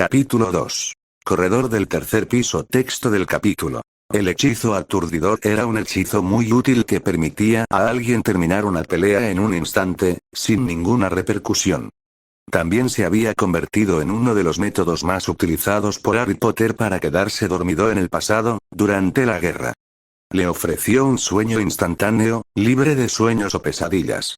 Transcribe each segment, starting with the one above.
Capítulo 2. Corredor del tercer piso. Texto del capítulo. El hechizo aturdidor era un hechizo muy útil que permitía a alguien terminar una pelea en un instante, sin ninguna repercusión. También se había convertido en uno de los métodos más utilizados por Harry Potter para quedarse dormido en el pasado, durante la guerra. Le ofreció un sueño instantáneo, libre de sueños o pesadillas.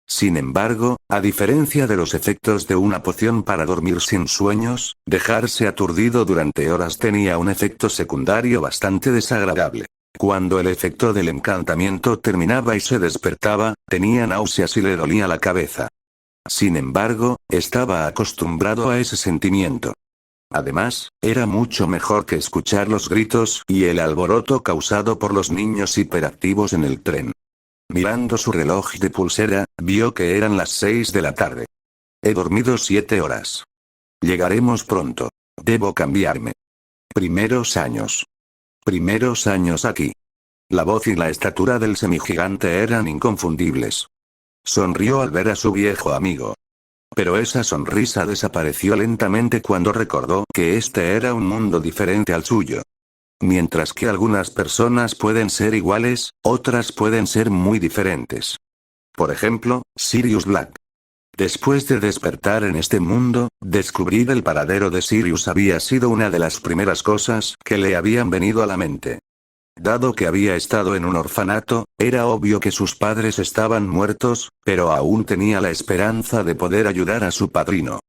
Sin embargo, a diferencia de los efectos de una poción para dormir sin sueños, dejarse aturdido durante horas tenía un efecto secundario bastante desagradable. Cuando el efecto del encantamiento terminaba y se despertaba, tenía náuseas y le dolía la cabeza. Sin embargo, estaba acostumbrado a ese sentimiento. Además, era mucho mejor que escuchar los gritos y el alboroto causado por los niños hiperactivos en el tren. Mirando su reloj de pulsera, vio que eran las 6 de la tarde. He dormido 7 horas. Llegaremos pronto. Debo cambiarme. Primeros años. Primeros años aquí. La voz y la estatura del semigigante eran inconfundibles. Sonrió al ver a su viejo amigo. Pero esa sonrisa desapareció lentamente cuando recordó que este era un mundo diferente al suyo. Mientras que algunas personas pueden ser iguales, otras pueden ser muy diferentes. Por ejemplo, Sirius Black. Después de despertar en este mundo, descubrir el paradero de Sirius había sido una de las primeras cosas que le habían venido a la mente. Dado que había estado en un orfanato, era obvio que sus padres estaban muertos, pero aún tenía la esperanza de poder ayudar a su padrino.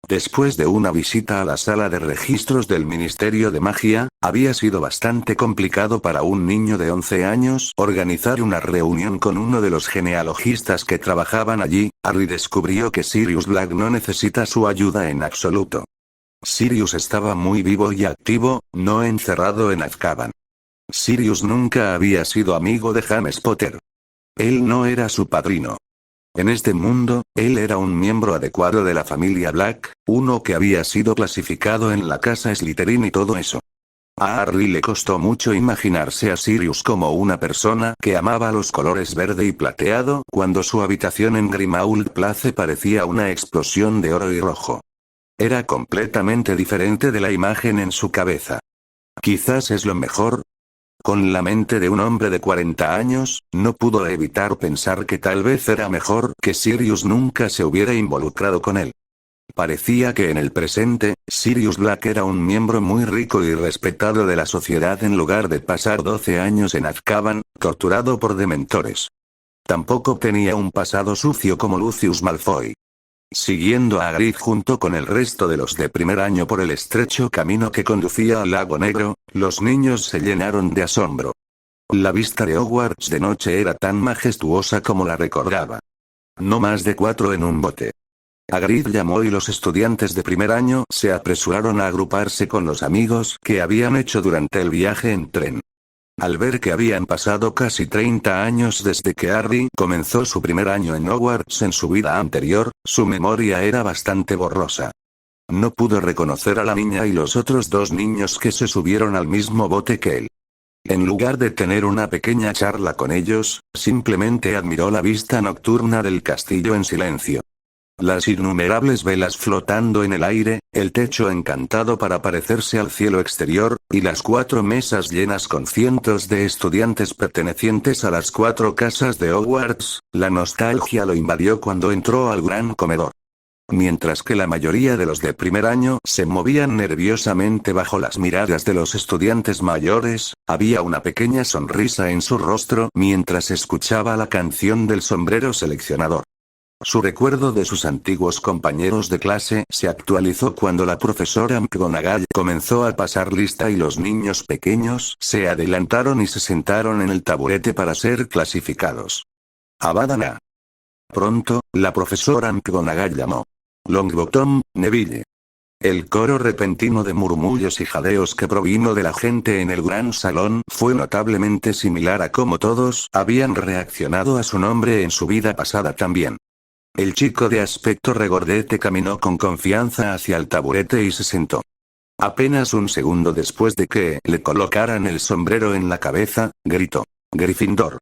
Después de una visita a la sala de registros del Ministerio de Magia, había sido bastante complicado para un niño de 11 años organizar una reunión con uno de los genealogistas que trabajaban allí. Harry descubrió que Sirius Black no necesita su ayuda en absoluto. Sirius estaba muy vivo y activo, no encerrado en Azkaban. Sirius nunca había sido amigo de James Potter. Él no era su padrino. En este mundo, él era un miembro adecuado de la familia Black, uno que había sido clasificado en la casa Slytherin y todo eso. A Harry le costó mucho imaginarse a Sirius como una persona que amaba los colores verde y plateado cuando su habitación en Grimmauld Place parecía una explosión de oro y rojo. Era completamente diferente de la imagen en su cabeza. Quizás es lo mejor. Con la mente de un hombre de 40 años, no pudo evitar pensar que tal vez era mejor que Sirius nunca se hubiera involucrado con él. Parecía que en el presente, Sirius Black era un miembro muy rico y respetado de la sociedad en lugar de pasar 12 años en Azkaban, torturado por dementores. Tampoco tenía un pasado sucio como Lucius Malfoy. Siguiendo a Hagrid junto con el resto de los de primer año por el estrecho camino que conducía al lago Negro, los niños se llenaron de asombro. La vista de Hogwarts de noche era tan majestuosa como la recordaba. No más de 4 en un bote. Hagrid llamó y los estudiantes de primer año se apresuraron a agruparse con los amigos que habían hecho durante el viaje en tren. Al ver que habían pasado casi 30 años desde que Harry comenzó su primer año en Hogwarts en su vida anterior, su memoria era bastante borrosa. No pudo reconocer a la niña y los otros 2 niños que se subieron al mismo bote que él. En lugar de tener una pequeña charla con ellos, simplemente admiró la vista nocturna del castillo en silencio. Las innumerables velas flotando en el aire, el techo encantado para parecerse al cielo exterior, y las 4 mesas llenas con cientos de estudiantes pertenecientes a las 4 casas de Hogwarts, la nostalgia lo invadió cuando entró al gran comedor. Mientras que la mayoría de los de primer año se movían nerviosamente bajo las miradas de los estudiantes mayores, había una pequeña sonrisa en su rostro mientras escuchaba la canción del sombrero seleccionador. Su recuerdo de sus antiguos compañeros de clase se actualizó cuando la profesora McGonagall comenzó a pasar lista y los niños pequeños se adelantaron y se sentaron en el taburete para ser clasificados. Avada. Pronto, la profesora McGonagall llamó. Longbottom, Neville. El coro repentino de murmullos y jadeos que provino de la gente en el gran salón fue notablemente similar a cómo todos habían reaccionado a su nombre en su vida pasada también. El chico de aspecto regordete caminó con confianza hacia el taburete y se sentó. Apenas un segundo después de que le colocaran el sombrero en la cabeza, gritó: «Gryffindor».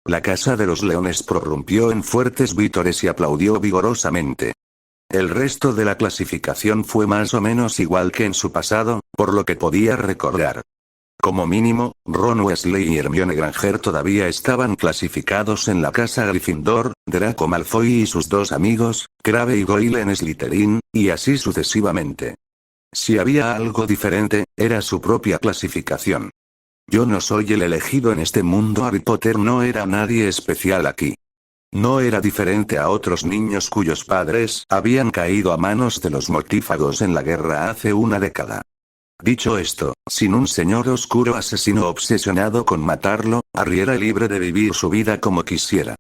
La casa de los leones prorrumpió en fuertes vítores y aplaudió vigorosamente. El resto de la clasificación fue más o menos igual que en su pasado, por lo que podía recordar. Como mínimo, Ron Weasley y Hermione Granger todavía estaban clasificados en la casa Gryffindor, Draco Malfoy y sus dos amigos, Crabbe y Goyle en Slytherin, y así sucesivamente. Si había algo diferente, era su propia clasificación. Yo no soy el elegido en este mundo. Harry Potter no era nadie especial aquí. No era diferente a otros niños cuyos padres habían caído a manos de los mortífagos en la guerra hace una década. Dicho esto, sin un señor oscuro asesino obsesionado con matarlo, Harry era libre de vivir su vida como quisiera.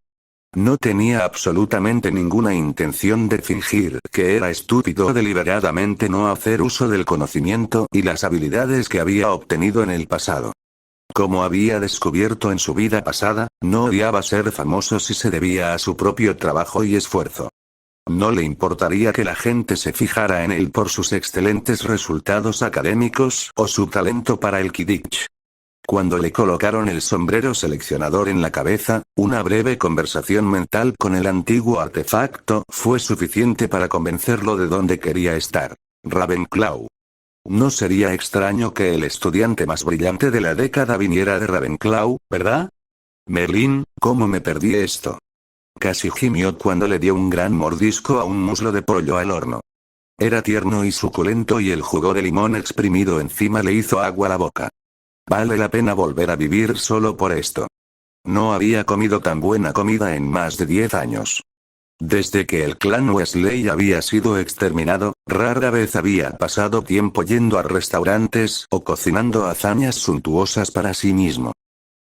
No tenía absolutamente ninguna intención de fingir que era estúpido o deliberadamente no hacer uso del conocimiento y las habilidades que había obtenido en el pasado. Como había descubierto en su vida pasada, no odiaba ser famoso si se debía a su propio trabajo y esfuerzo. No le importaría que la gente se fijara en él por sus excelentes resultados académicos o su talento para el Quidditch. Cuando le colocaron el sombrero seleccionador en la cabeza, una breve conversación mental con el antiguo artefacto fue suficiente para convencerlo de dónde quería estar. Ravenclaw. No sería extraño que el estudiante más brillante de la década viniera de Ravenclaw, ¿verdad? Merlín, ¿cómo me perdí esto? Casi gimió cuando le dio un gran mordisco a un muslo de pollo al horno. Era tierno y suculento y el jugo de limón exprimido encima le hizo agua a la boca. Vale la pena volver a vivir solo por esto. No había comido tan buena comida en más de 10 años. Desde que el clan Weasley había sido exterminado, rara vez había pasado tiempo yendo a restaurantes o cocinando hazañas suntuosas para sí mismo.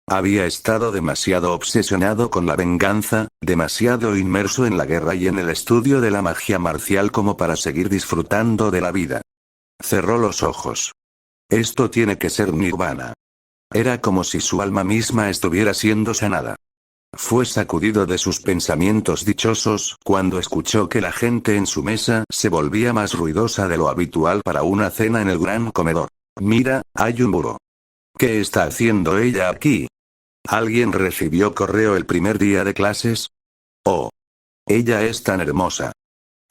Había estado demasiado obsesionado con la venganza, demasiado inmerso en la guerra y en el estudio de la magia marcial como para seguir disfrutando de la vida. Cerró los ojos. Esto tiene que ser Nirvana. Era como si su alma misma estuviera siendo sanada. Fue sacudido de sus pensamientos dichosos cuando escuchó que la gente en su mesa se volvía más ruidosa de lo habitual para una cena en el gran comedor. Mira, hay un burro. ¿Qué está haciendo ella aquí? ¿Alguien recibió correo el primer día de clases? Oh. Ella es tan hermosa.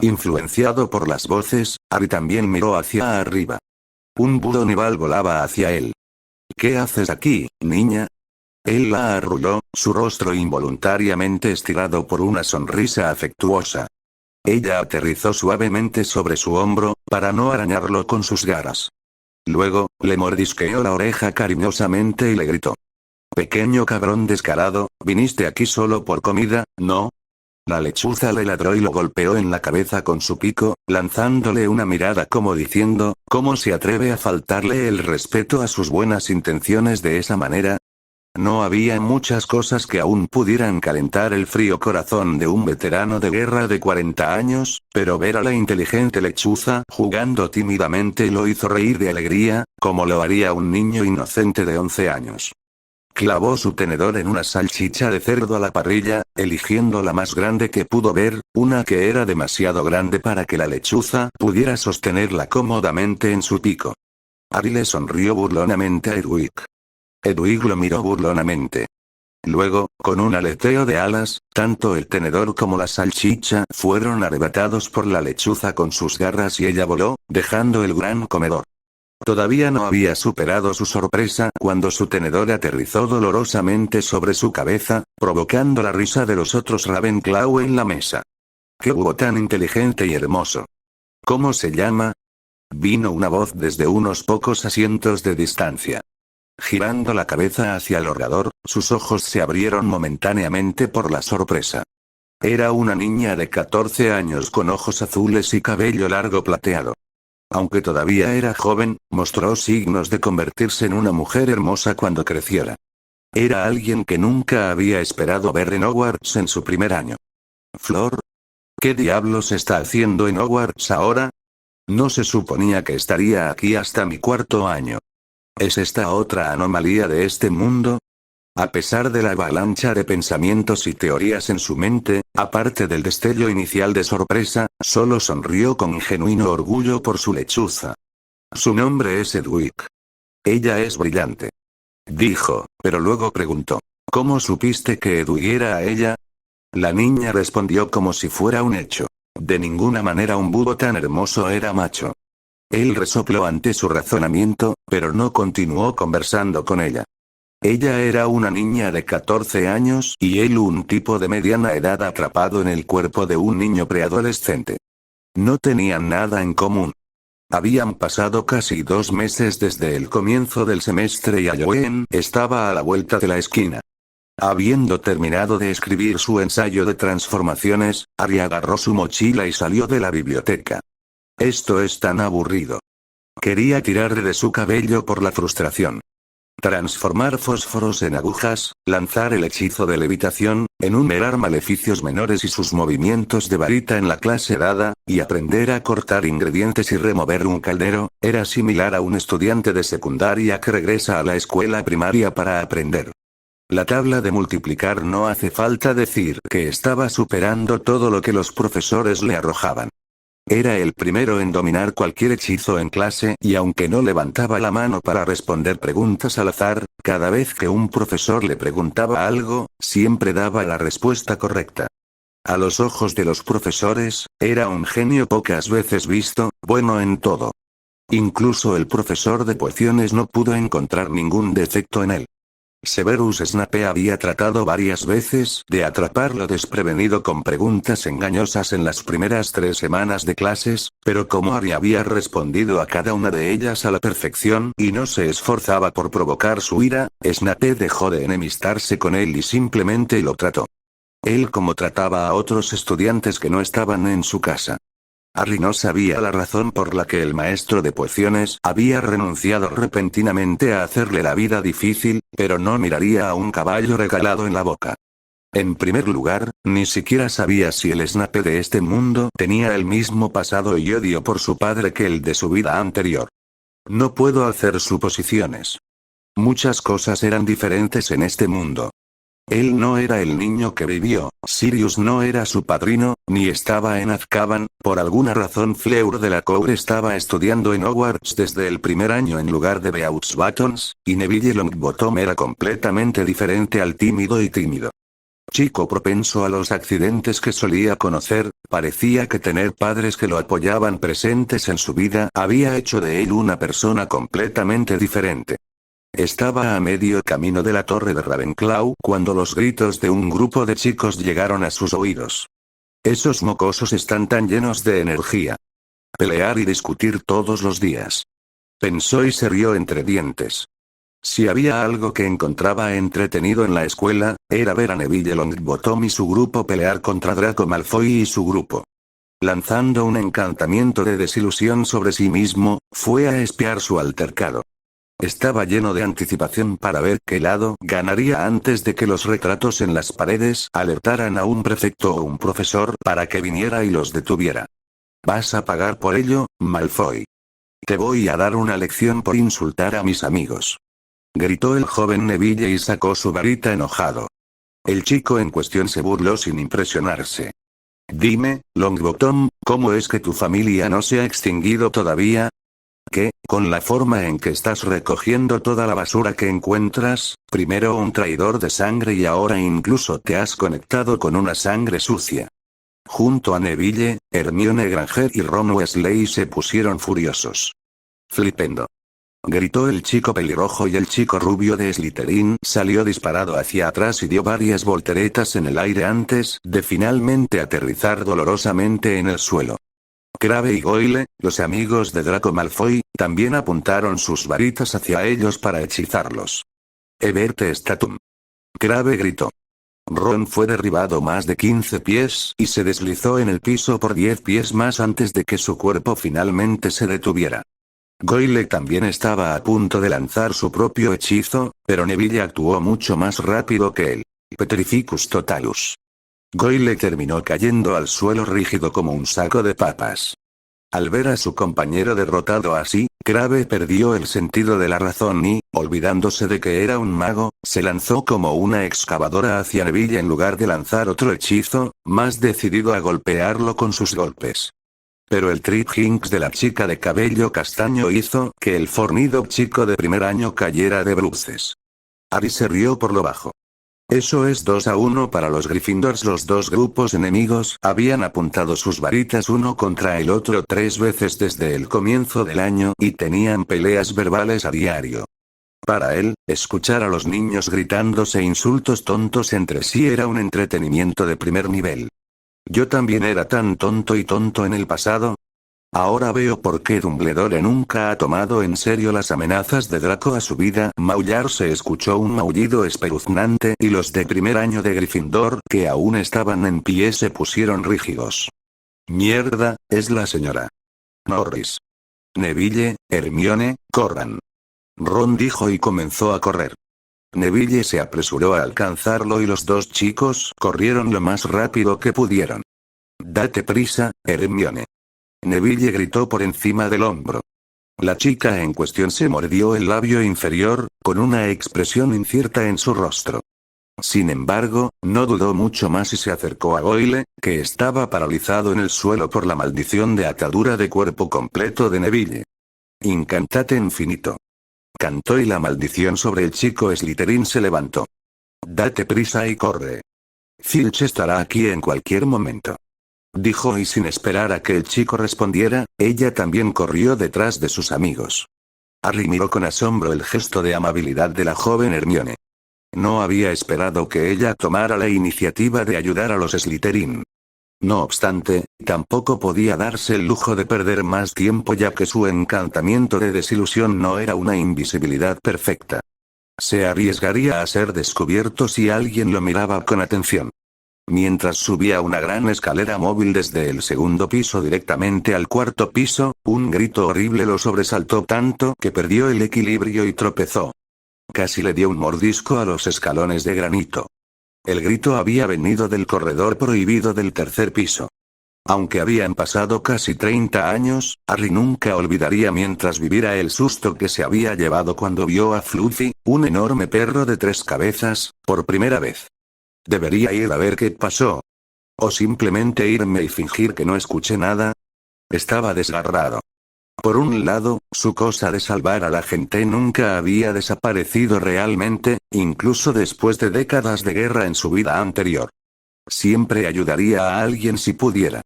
Influenciado por las voces, Harry también miró hacia arriba. Un búho nival volaba hacia él. ¿Qué haces aquí, niña? Él la arrulló, su rostro involuntariamente estirado por una sonrisa afectuosa. Ella aterrizó suavemente sobre su hombro, para no arañarlo con sus garras. Luego, le mordisqueó la oreja cariñosamente y le gritó. Pequeño cabrón descarado, ¿viniste aquí solo por comida, no? La lechuza le ladró y lo golpeó en la cabeza con su pico, lanzándole una mirada como diciendo, ¿cómo se atreve a faltarle el respeto a sus buenas intenciones de esa manera? No había muchas cosas que aún pudieran calentar el frío corazón de un veterano de guerra de 40 años, pero ver a la inteligente lechuza jugando tímidamente lo hizo reír de alegría, como lo haría un niño inocente de 11 años. Clavó su tenedor en una salchicha de cerdo a la parrilla, eligiendo la más grande que pudo ver, una que era demasiado grande para que la lechuza pudiera sostenerla cómodamente en su pico. Harry le sonrió burlonamente a Hedwig. Hedwig lo miró burlonamente. Luego, con un aleteo de alas, tanto el tenedor como la salchicha fueron arrebatados por la lechuza con sus garras y ella voló, dejando el gran comedor. Todavía no había superado su sorpresa cuando su tenedor aterrizó dolorosamente sobre su cabeza, provocando la risa de los otros Ravenclaw en la mesa. ¡Qué búho tan inteligente y hermoso! ¿Cómo se llama? Vino una voz desde unos pocos asientos de distancia. Girando la cabeza hacia el orador, sus ojos se abrieron momentáneamente por la sorpresa. Era una niña de 14 años con ojos azules y cabello largo plateado. Aunque todavía era joven, mostró signos de convertirse en una mujer hermosa cuando creciera. Era alguien que nunca había esperado ver en Hogwarts en su primer año. ¿Flor? ¿Qué diablos está haciendo en Hogwarts ahora? No se suponía que estaría aquí hasta mi cuarto año. ¿Es esta otra anomalía de este mundo? A pesar de la avalancha de pensamientos y teorías en su mente, aparte del destello inicial de sorpresa, solo sonrió con genuino orgullo por su lechuza. Su nombre es Hedwig. Ella es brillante. Dijo, pero luego preguntó, ¿cómo supiste que Hedwig era a ella? La niña respondió como si fuera un hecho. De ninguna manera un búho tan hermoso era macho. Él resopló ante su razonamiento, pero no continuó conversando con ella. Ella era una niña de 14 años y él un tipo de mediana edad atrapado en el cuerpo de un niño preadolescente. No tenían nada en común. Habían pasado casi 2 meses desde el comienzo del semestre y Halloween estaba a la vuelta de la esquina. Habiendo terminado de escribir su ensayo de transformaciones, Ari agarró su mochila y salió de la biblioteca. Esto es tan aburrido. Quería tirarle de su cabello por la frustración. Transformar fósforos en agujas, lanzar el hechizo de levitación, enumerar maleficios menores y sus movimientos de varita en la clase dada, y aprender a cortar ingredientes y remover un caldero, era similar a un estudiante de secundaria que regresa a la escuela primaria para aprender. La tabla de multiplicar no hace falta decir que estaba superando todo lo que los profesores le arrojaban. Era el primero en dominar cualquier hechizo en clase y aunque no levantaba la mano para responder preguntas al azar, cada vez que un profesor le preguntaba algo, siempre daba la respuesta correcta. A los ojos de los profesores, era un genio pocas veces visto, bueno en todo. Incluso el profesor de pociones no pudo encontrar ningún defecto en él. Severus Snape había tratado varias veces de atraparlo desprevenido con preguntas engañosas en las primeras 3 semanas de clases, pero como Harry había respondido a cada una de ellas a la perfección y no se esforzaba por provocar su ira, Snape dejó de enemistarse con él y simplemente lo trató. Él como trataba a otros estudiantes que no estaban en su casa. Harry no sabía la razón por la que el maestro de pociones había renunciado repentinamente a hacerle la vida difícil, pero no miraría a un caballo regalado en la boca. En primer lugar, ni siquiera sabía si el Snape de este mundo tenía el mismo pasado y odio por su padre que el de su vida anterior. No puedo hacer suposiciones. Muchas cosas eran diferentes en este mundo. Él no era el niño que vivió, Sirius no era su padrino, ni estaba en Azkaban, por alguna razón Fleur Delacour estaba estudiando en Hogwarts desde el primer año en lugar de Beaux Buttons, y Neville Longbottom era completamente diferente al tímido y tímido. Chico propenso a los accidentes que solía conocer, parecía que tener padres que lo apoyaban presentes en su vida había hecho de él una persona completamente diferente. Estaba a medio camino de la torre de Ravenclaw cuando los gritos de un grupo de chicos llegaron a sus oídos. Esos mocosos están tan llenos de energía. Pelear y discutir todos los días. Pensó y se rió entre dientes. Si había algo que encontraba entretenido en la escuela, era ver a Neville Longbottom y su grupo pelear contra Draco Malfoy y su grupo. Lanzando un encantamiento de desilusión sobre sí mismo, fue a espiar su altercado. Estaba lleno de anticipación para ver qué lado ganaría antes de que los retratos en las paredes alertaran a un prefecto o un profesor para que viniera y los detuviera. «Vas a pagar por ello, Malfoy. Te voy a dar una lección por insultar a mis amigos», gritó el joven Neville y sacó su varita enojado. El chico en cuestión se burló sin impresionarse. «Dime, Longbottom, ¿cómo es que tu familia no se ha extinguido todavía? ¿Qué, con la forma en que estás recogiendo toda la basura que encuentras, primero un traidor de sangre y ahora incluso te has conectado con una sangre sucia?» Junto a Neville, Hermione Granger y Ron Weasley se pusieron furiosos. «Flipendo», gritó el chico pelirrojo y el chico rubio de Slytherin salió disparado hacia atrás y dio varias volteretas en el aire antes de finalmente aterrizar dolorosamente en el suelo. Crabbe y Goyle, los amigos de Draco Malfoy, también apuntaron sus varitas hacia ellos para hechizarlos. «Eberte Statum». Crabbe gritó. Ron fue derribado más de 15 pies y se deslizó en el piso por 10 pies más antes de que su cuerpo finalmente se detuviera. Goyle también estaba a punto de lanzar su propio hechizo, pero Neville actuó mucho más rápido que él. Petrificus Totalus. Goyle terminó cayendo al suelo rígido como un saco de papas. Al ver a su compañero derrotado así, Crabbe perdió el sentido de la razón y, olvidándose de que era un mago, se lanzó como una excavadora hacia Neville en lugar de lanzar otro hechizo, más decidido a golpearlo con sus golpes. Pero el Trip Hinks de la chica de cabello castaño hizo que el fornido chico de primer año cayera de bruces. Harry se rió por lo bajo. Eso es 2-1 para los Gryffindors. Los dos grupos enemigos habían apuntado sus varitas uno contra el otro 3 veces desde el comienzo del año y tenían peleas verbales a diario. Para él, escuchar a los niños gritándose insultos tontos entre sí era un entretenimiento de primer nivel. Yo también era tan tonto y tonto en el pasado. Ahora veo por qué Dumbledore nunca ha tomado en serio las amenazas de Draco a su vida. Maullar. Se escuchó un maullido espeluznante y los de primer año de Gryffindor, que aún estaban en pie, se pusieron rígidos. Mierda, es la señora Norris. Neville, Hermione, corran. Ron dijo y comenzó a correr. Neville se apresuró a alcanzarlo y los dos chicos corrieron lo más rápido que pudieron. Date prisa, Hermione. Neville gritó por encima del hombro. La chica en cuestión se mordió el labio inferior, con una expresión incierta en su rostro. Sin embargo, no dudó mucho más y se acercó a Goyle, que estaba paralizado en el suelo por la maldición de atadura de cuerpo completo de Neville. Incantate infinito. Cantó y la maldición sobre el chico Slytherin se levantó. Date prisa y corre. Filch estará aquí en cualquier momento. Dijo y sin esperar a que el chico respondiera, ella también corrió detrás de sus amigos. Harry miró con asombro el gesto de amabilidad de la joven Hermione. No había esperado que ella tomara la iniciativa de ayudar a los Slytherin. No obstante, tampoco podía darse el lujo de perder más tiempo ya que su encantamiento de desilusión no era una invisibilidad perfecta. Se arriesgaría a ser descubierto si alguien lo miraba con atención. Mientras subía una gran escalera móvil desde el segundo piso directamente al cuarto piso, un grito horrible lo sobresaltó tanto que perdió el equilibrio y tropezó. Casi le dio un mordisco a los escalones de granito. El grito había venido del corredor prohibido del tercer piso. Aunque habían pasado casi 30 años, Harry nunca olvidaría mientras viviera el susto que se había llevado cuando vio a Fluffy, un enorme perro de 3 cabezas, por primera vez. ¿Debería ir a ver qué pasó? ¿O simplemente irme y fingir que no escuché nada? Estaba desgarrado. Por un lado, su cosa de salvar a la gente nunca había desaparecido realmente, incluso después de décadas de guerra en su vida anterior. Siempre ayudaría a alguien si pudiera.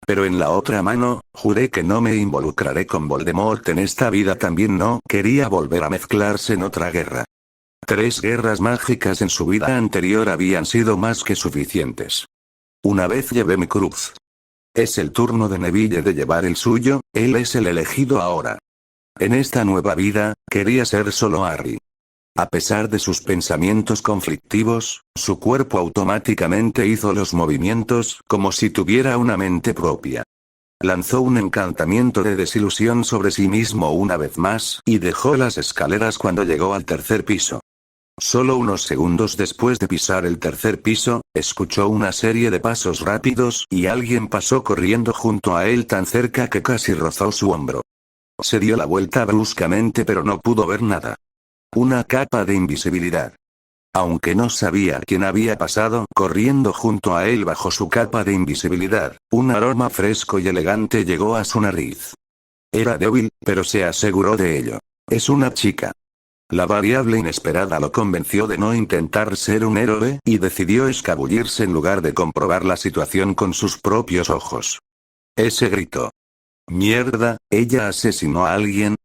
Pero en la otra mano, juré que no me involucraré con Voldemort en esta vida. También no quería volver a mezclarse en otra guerra. 3 guerras mágicas en su vida anterior habían sido más que suficientes. Una vez llevé mi cruz. Es el turno de Neville de llevar el suyo, él es el elegido ahora. En esta nueva vida, quería ser solo Harry. A pesar de sus pensamientos conflictivos, su cuerpo automáticamente hizo los movimientos como si tuviera una mente propia. Lanzó un encantamiento de desilusión sobre sí mismo una vez más, y dejó las escaleras cuando llegó al tercer piso. Solo unos segundos después de pisar el tercer piso, escuchó una serie de pasos rápidos y alguien pasó corriendo junto a él tan cerca que casi rozó su hombro. Se dio la vuelta bruscamente pero no pudo ver nada. Una capa de invisibilidad. Aunque no sabía quién había pasado corriendo junto a él bajo su capa de invisibilidad, un aroma fresco y elegante llegó a su nariz. Era débil, pero se aseguró de ello. Es una chica. La variable inesperada lo convenció de no intentar ser un héroe y decidió escabullirse en lugar de comprobar la situación con sus propios ojos. Ese grito. Mierda, ¿ella asesinó a alguien?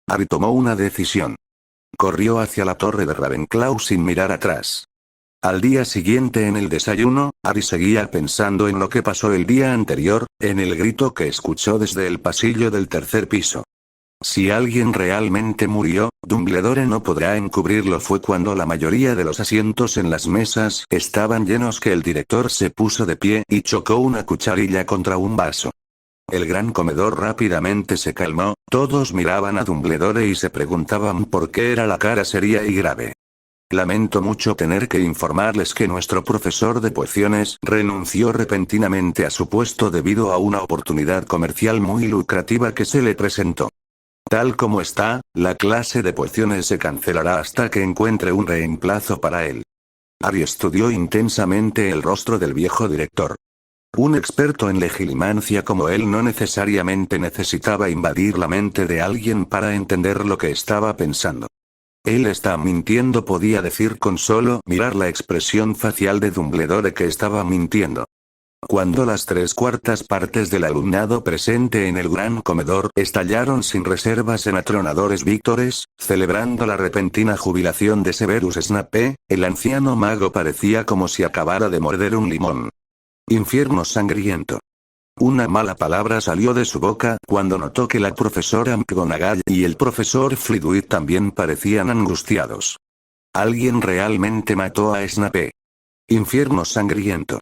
Harry tomó una decisión. Corrió hacia la torre de Ravenclaw sin mirar atrás. Al día siguiente en el desayuno, Harry seguía pensando en lo que pasó el día anterior, en el grito que escuchó desde el pasillo del tercer piso. Si alguien realmente murió, Dumbledore no podrá encubrirlo. Fue cuando la mayoría de los asientos en las mesas estaban llenos que el director se puso de pie y chocó una cucharilla contra un vaso. El gran comedor rápidamente se calmó, todos miraban a Dumbledore y se preguntaban por qué era la cara seria y grave. Lamento mucho tener que informarles que nuestro profesor de pociones renunció repentinamente a su puesto debido a una oportunidad comercial muy lucrativa que se le presentó. Tal como está, la clase de pociones se cancelará hasta que encuentre un reemplazo para él. Harry estudió intensamente el rostro del viejo director. Un experto en legilimancia como él no necesariamente necesitaba invadir la mente de alguien para entender lo que estaba pensando. Él está mintiendo, podía decir con solo mirar la expresión facial de Dumbledore que estaba mintiendo. Cuando las 3/4 partes del alumnado presente en el gran comedor estallaron sin reservas en atronadores víctores, celebrando la repentina jubilación de Severus Snape, el anciano mago parecía como si acabara de morder un limón. Infierno sangriento. Una mala palabra salió de su boca cuando notó que la profesora McGonagall y el profesor Flitwick también parecían angustiados. Alguien realmente mató a Snape. Infierno sangriento.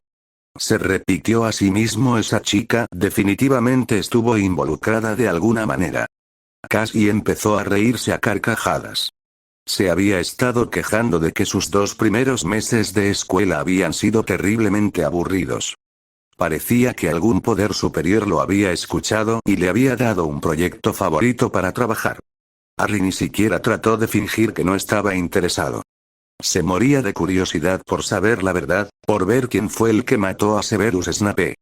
Se repitió a sí mismo, esa chica definitivamente estuvo involucrada de alguna manera. Casi empezó a reírse a carcajadas. Se había estado quejando de que sus 2 primeros meses de escuela habían sido terriblemente aburridos. Parecía que algún poder superior lo había escuchado y le había dado un proyecto favorito para trabajar. Harry ni siquiera trató de fingir que no estaba interesado. Se moría de curiosidad por saber la verdad, por ver quién fue el que mató a Severus Snape.